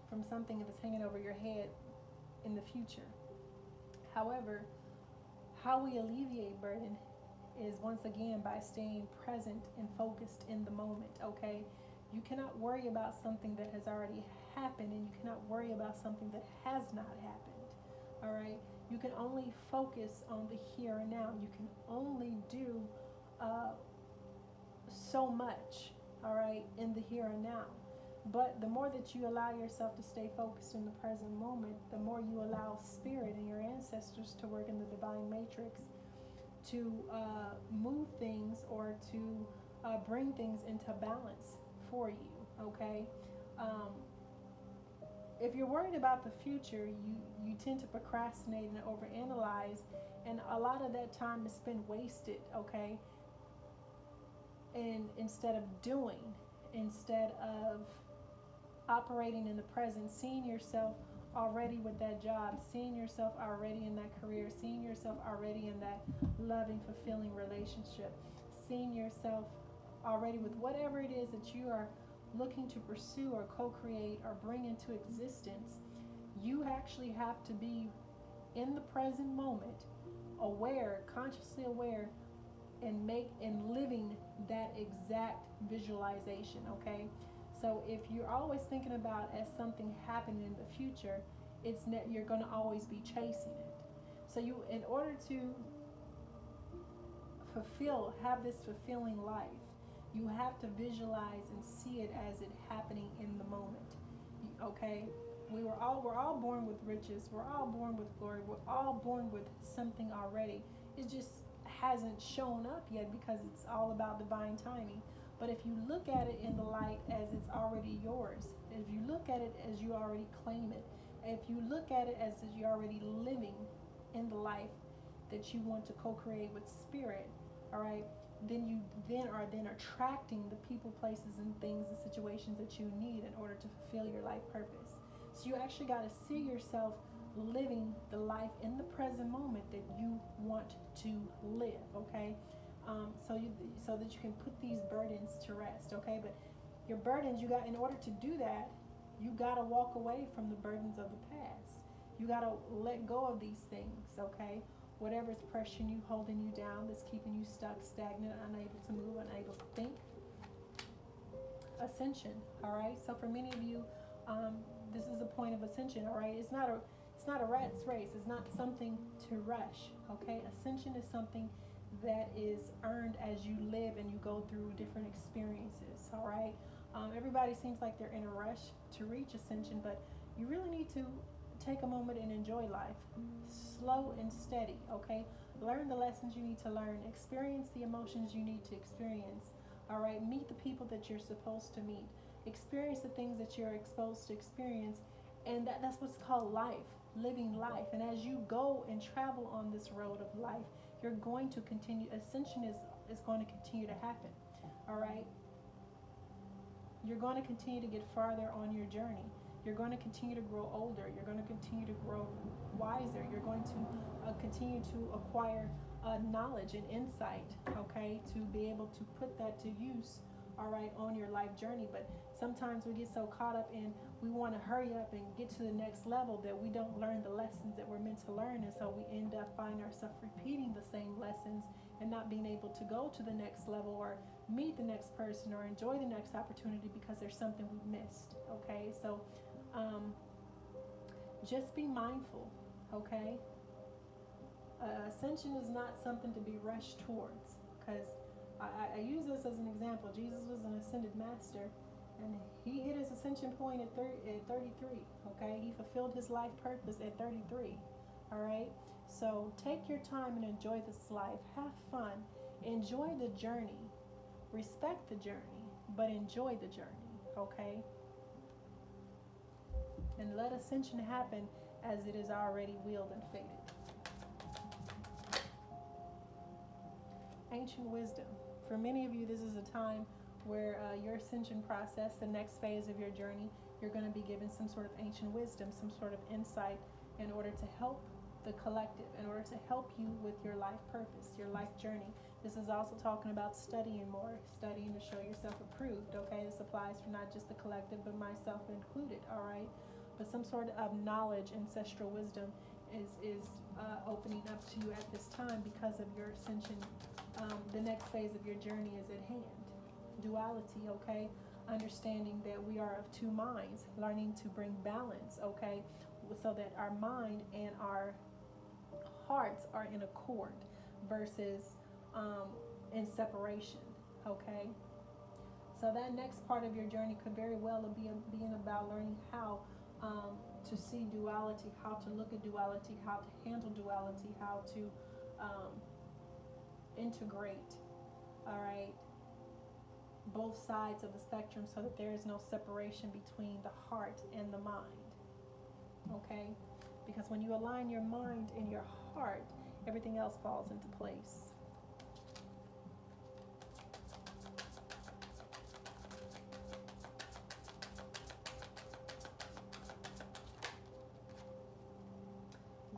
from something that's hanging over your head in the future. However, how we alleviate burden is once again by staying present and focused in the moment, okay? You cannot worry about something that has already happened, and you cannot worry about something that has not happened, all right? You can only focus on the here and now. You can only do so much, all right, in the here and now. But the more that you allow yourself to stay focused in the present moment, the more you allow Spirit and your ancestors to work in the divine matrix to move things, or to bring things into balance for you, okay? If you're worried about the future, you tend to procrastinate and overanalyze, and a lot of that time is spent wasted, okay? And instead of doing, instead of operating in the present, seeing yourself already with that job, seeing yourself already in that career, seeing yourself already in that loving, fulfilling relationship, seeing yourself already with whatever it is that you are looking to pursue or co-create or bring into existence. You actually have to be in the present moment, aware, consciously aware, and living that exact visualization. Okay, so if you're always thinking about as something happening in the future, you're going to always be chasing it. So you, in order to have this fulfilling life, you have to visualize and see it as it happening in the moment. Okay, we're all born with riches. We're all born with glory. We're all born with something already. It just hasn't shown up yet because it's all about divine timing. But if you look at it in the light as it's already yours, if you look at it as you already claim it, if you look at it as you're already living in the life that you want to co-create with spirit, all right, then you are attracting the people, places, and things and situations that you need in order to fulfill your life purpose. So you actually got to see yourself living the life in the present moment that you want to live, okay? So that you can put these burdens to rest, okay? But your burdens, in order to do that, you got to walk away from the burdens of the past. You got to let go of these things, okay? Whatever's pressuring you, holding you down, that's keeping you stuck, stagnant, unable to move, unable to think. Ascension, all right? So for many of you, this is a point of ascension, all right? It's not a rat's race. It's not something to rush, okay? Ascension is something that is earned as you live and you go through different experiences, all right? Everybody seems like they're in a rush to reach ascension, but you really need to take a moment and enjoy life. Slow and steady, okay? Learn the lessons you need to learn. Experience the emotions you need to experience, all right? Meet the people that you're supposed to meet. Experience the things that you're exposed to experience, and that's what's called life, living life. And as you go and travel on this road of life, you're going to continue. Ascension is going to continue to happen, all right? You're going to continue to get farther on your journey. You're going to continue to grow older. You're going to continue to grow wiser. You're going to continue to acquire knowledge and insight, okay, to be able to put that to use, all right, on your life journey. But sometimes we get so caught up in we want to hurry up and get to the next level that we don't learn the lessons that we're meant to learn. And so we end up finding ourselves repeating the same lessons and not being able to go to the next level or meet the next person or enjoy the next opportunity because there's something we missed, okay? So just be mindful, okay? Ascension is not something to be rushed towards, because I use this as an example. Jesus was an ascended master, and he hit his ascension point at 33, okay? He fulfilled his life purpose at 33, all right? So take your time and enjoy this life. Have fun. Enjoy the journey. Respect the journey, but enjoy the journey, okay? And let ascension happen as it is already willed and fated. Ancient wisdom. For many of you, this is a time where your ascension process, the next phase of your journey, you're going to be given some sort of ancient wisdom, some sort of insight in order to help the collective, in order to help you with your life purpose, your life journey. This is also talking about studying more, studying to show yourself approved, okay? This applies for not just the collective, but myself included, all right? But some sort of knowledge, ancestral wisdom is opening up to you at this time because of your ascension. The next phase of your journey is at hand. Duality, okay? Understanding that we are of two minds, learning to bring balance, okay? So that our mind and our hearts are in accord versus in separation, okay? So that next part of your journey could very well be being about learning how to see duality, how to look at duality, how to handle duality, how to integrate, all right, both sides of the spectrum so that there is no separation between the heart and the mind, okay? Because when you align your mind and your heart, everything else falls into place.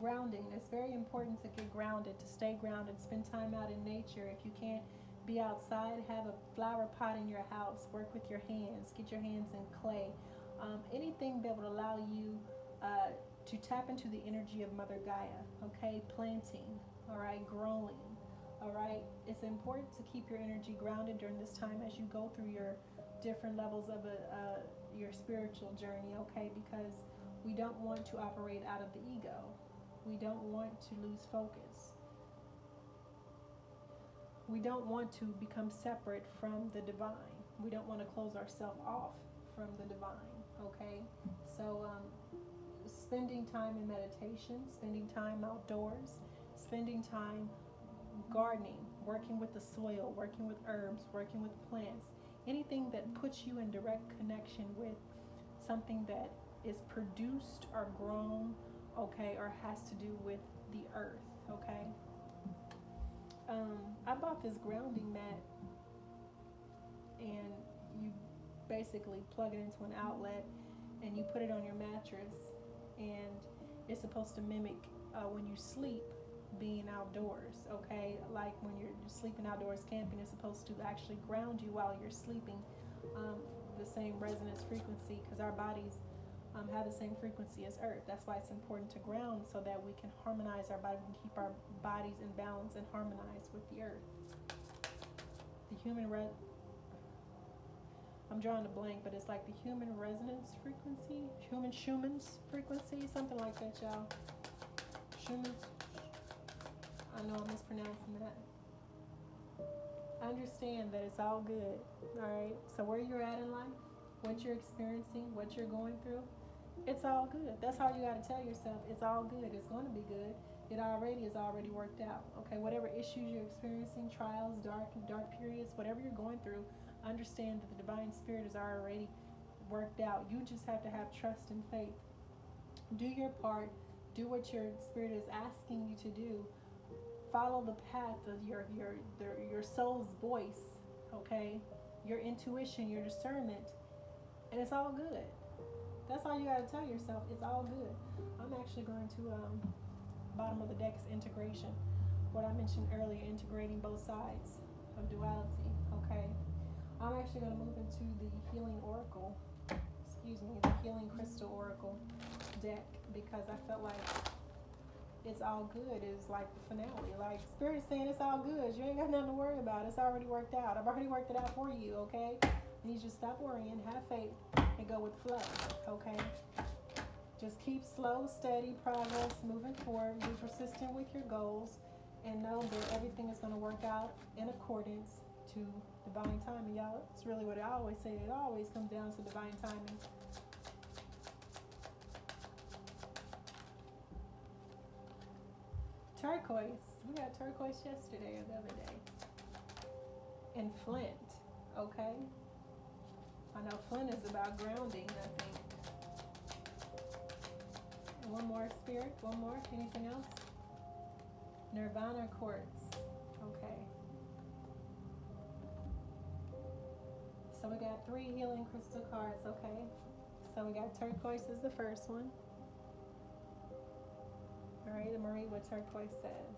grounding. It's very important to get grounded, to stay grounded, spend time out in nature. If you can't be outside, have a flower pot in your house, work with your hands, get your hands in clay. Anything that would allow you to tap into the energy of Mother Gaia, okay? Planting, all right, growing, all right? It's important to keep your energy grounded during this time as you go through your different levels of your spiritual journey, okay? Because we don't want to operate out of the ego. We don't want to lose focus. We don't want to become separate from the divine. We don't want to close ourselves off from the divine, okay? So spending time in meditation, spending time outdoors, spending time gardening, working with the soil, working with herbs, working with plants, anything that puts you in direct connection with something that is produced or grown, okay, or has to do with the earth, okay? I bought this grounding mat, and you basically plug it into an outlet and you put it on your mattress, and it's supposed to mimic when you sleep being outdoors, okay? Like when you're sleeping outdoors camping, it's supposed to actually ground you while you're sleeping, the same resonance frequency, because our bodies have the same frequency as earth. That's why it's important to ground, so that we can harmonize our body, we can keep our bodies in balance and harmonize with the earth. The I'm drawing a blank, but it's like the human resonance frequency, Schumann's frequency, something like that, y'all. Schumann's, I know I'm mispronouncing that. Understand that it's all good, all right? So where you're at in life, what you're experiencing, what you're going through, it's all good. That's all you got to tell yourself. It's all good. It's going to be good. It already is already worked out. Okay, whatever issues you're experiencing, trials, dark periods, whatever you're going through, understand that the divine spirit is already worked out. You just have to have trust and faith. Do your part. Do what your spirit is asking you to do. Follow the path of your soul's voice. Okay, your intuition, your discernment, and it's all good. That's all you got to tell yourself. It's all good. I'm actually going to, bottom of the deck is integration. What I mentioned earlier, integrating both sides of duality, okay? I'm actually going to move into the healing oracle, the healing crystal oracle deck, because I felt like it's all good. It's like the finale. Like Spirit's saying it's all good. You ain't got nothing to worry about. It's already worked out. I've already worked it out for you, okay? You need to stop worrying, have faith, and go with the flow, okay? Just keep slow, steady progress, moving forward. Be persistent with your goals, and know that everything is going to work out in accordance to divine timing, y'all. It's really what I always say. It always comes down to divine timing. Turquoise. We got turquoise yesterday or the other day. And flint, okay? I know flint is about grounding, I think. And one more, Spirit. One more. Anything else? Nirvana quartz. Okay. So we got 3 healing crystal cards, okay? So we got turquoise is the first one. All right, and Marie, what turquoise says.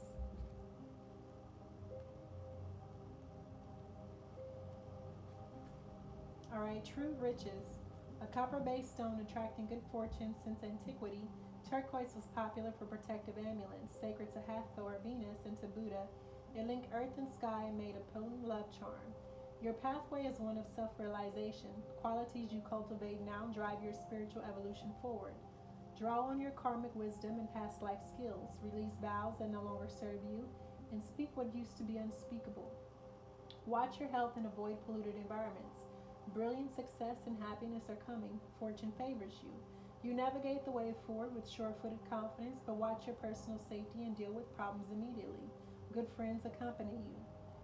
All right, true riches. A copper-based stone attracting good fortune since antiquity, turquoise was popular for protective amulets, sacred to Hathor, Venus, and to Buddha. It linked earth and sky and made a potent love charm. Your pathway is one of self-realization. Qualities you cultivate now drive your spiritual evolution forward. Draw on your karmic wisdom and past life skills. Release vows that no longer serve you, and speak what used to be unspeakable. Watch your health and avoid polluted environments. Brilliant success and happiness are coming. Fortune favors you. You navigate the way forward with sure-footed confidence, but watch your personal safety and deal with problems immediately. Good friends accompany you.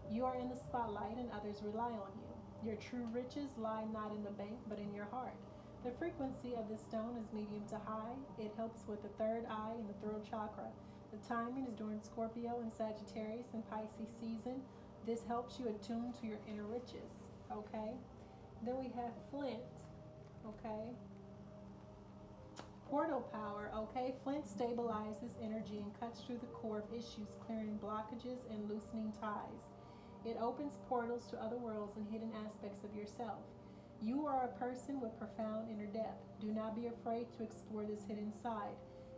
You are in the spotlight and others rely on you. Your true riches lie not in the bank, but in your heart. The frequency of this stone is medium to high. It helps with the third eye and the throat chakra. The timing is during Scorpio and Sagittarius and Pisces season. This helps you attune to your inner riches, okay? Then we have flint, okay? Portal power, okay? Flint stabilizes energy and cuts through the core of issues, clearing blockages and loosening ties. It opens portals to other worlds and hidden aspects of yourself. You are a person with profound inner depth. Do not be afraid to explore this hidden side.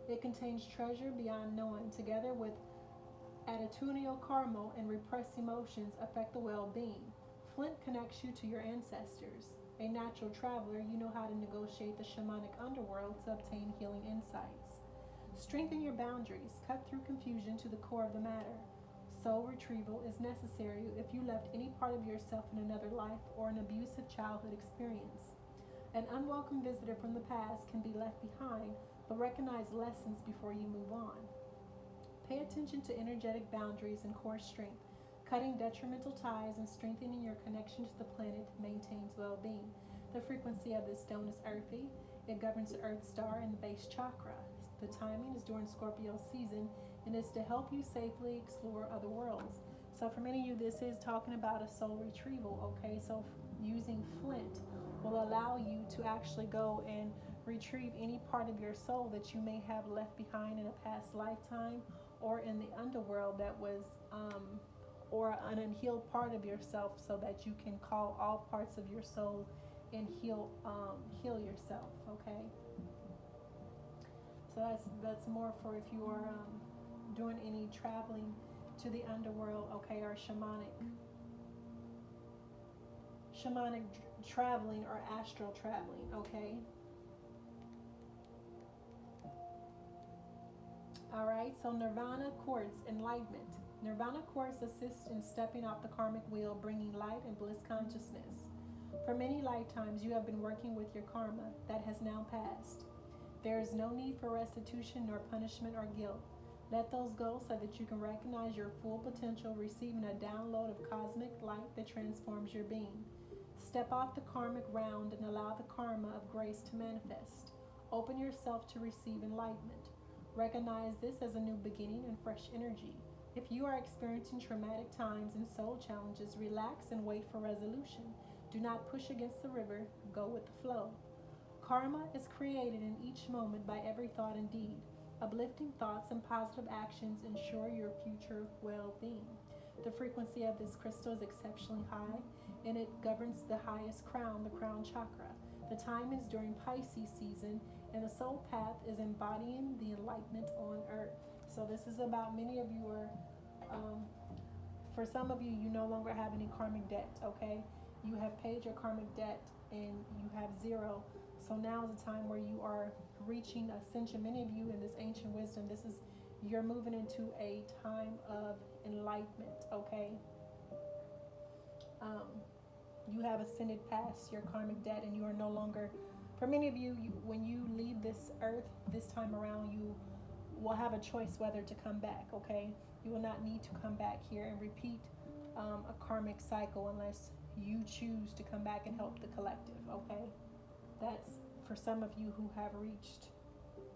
It contains treasure beyond knowing, together with attitudinal karma and repressed emotions affect the well-being. Flint connects you to your ancestors. A natural traveler, you know how to negotiate the shamanic underworld to obtain healing insights. Strengthen your boundaries. Cut through confusion to the core of the matter. Soul retrieval is necessary if you left any part of yourself in another life or an abusive childhood experience. An unwelcome visitor from the past can be left behind, but recognize lessons before you move on. Pay attention to energetic boundaries and core strength. Cutting detrimental ties and strengthening your connection to the planet maintains well-being. The frequency of this stone is earthy. It governs the earth star and the base chakra. The timing is during Scorpio season and is to help you safely explore other worlds. So for many of you, this is talking about a soul retrieval, okay? So using flint will allow you to actually go and retrieve any part of your soul that you may have left behind in a past lifetime or in the underworld that was or an unhealed part of yourself, so that you can call all parts of your soul and heal yourself, okay? So that's more for if you are doing any traveling to the underworld, okay, or shamanic traveling or astral traveling, okay? All right, so Nirvana Quartz, enlightenment. Nirvana Quartz assists in stepping off the karmic wheel, bringing light and bliss consciousness. For many lifetimes, you have been working with your karma that has now passed. There is no need for restitution nor punishment or guilt. Let those go so that you can recognize your full potential, receiving a download of cosmic light that transforms your being. Step off the karmic round and allow the karma of grace to manifest. Open yourself to receive enlightenment. Recognize this as a new beginning and fresh energy. If you are experiencing traumatic times and soul challenges, relax and wait for resolution. Do not push against the river, go with the flow. Karma is created in each moment by every thought and deed. Uplifting thoughts and positive actions ensure your future well-being. The frequency of this crystal is exceptionally high, and it governs the highest crown, the crown chakra. The time is during Pisces season, and the soul path is embodying the enlightenment on earth. So this is about, many of you are, for some of you, you no longer have any karmic debt, okay? You have paid your karmic debt and you have zero. So now is the time where you are reaching ascension. Many of you in this ancient wisdom, you're moving into a time of enlightenment, okay? You have ascended past your karmic debt and you are no longer, for many of you, when you leave this earth this time around, you will have a choice whether to come back, okay? You will not need to come back here and repeat a karmic cycle unless you choose to come back and help the collective, okay? That's for some of you who have reached,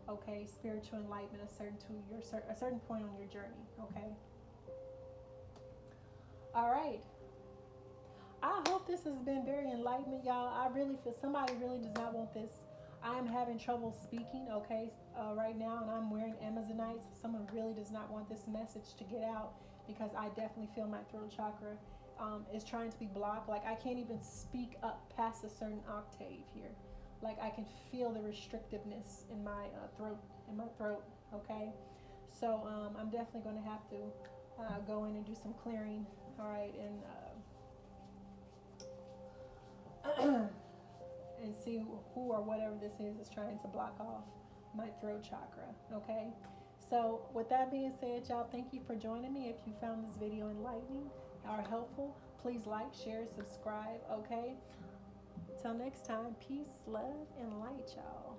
okay, spiritual enlightenment a certain point on your journey, okay? All right. I hope this has been very enlightening, y'all. I really feel somebody really does not want this. I am having trouble speaking, okay, right now, and I'm wearing Amazonite. So someone really does not want this message to get out, because I definitely feel my throat chakra is trying to be blocked. Like I can't even speak up past a certain octave here. Like I can feel the restrictiveness in my throat, okay? So I'm definitely going to have to go in and do some clearing, all right, and and see who or whatever this is trying to block off my throat chakra, okay? So with that being said, y'all, thank you for joining me. If you found this video enlightening or helpful, please like, share, subscribe, okay? Till next time, peace, love, and light, y'all.